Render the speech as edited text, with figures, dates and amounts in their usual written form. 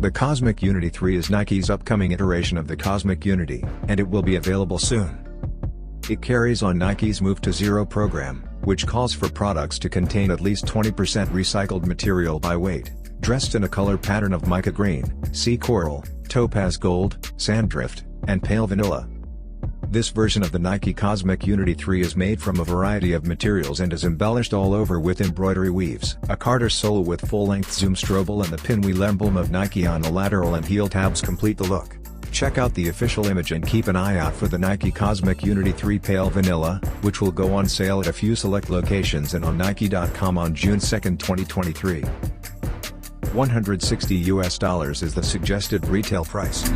The Cosmic Unity 3 is Nike's upcoming iteration of the Cosmic Unity, and it will be available soon. It carries on Nike's Move to Zero program, which calls for products to contain at least 20% recycled material by weight, dressed in a color pattern of mica green, sea coral, topaz gold, sanddrift, and pale vanilla. This version of the Nike Cosmic Unity 3 is made from a variety of materials and is embellished all over with embroidery weaves. A Carter sole with full-length zoom strobel and the pinwheel emblem of Nike on the lateral and heel tabs complete the look. Check out the official image and keep an eye out for the Nike Cosmic Unity 3 Pale Vanilla, which will go on sale at a few select locations and on Nike.com on June 2, 2023. $160 is the suggested retail price.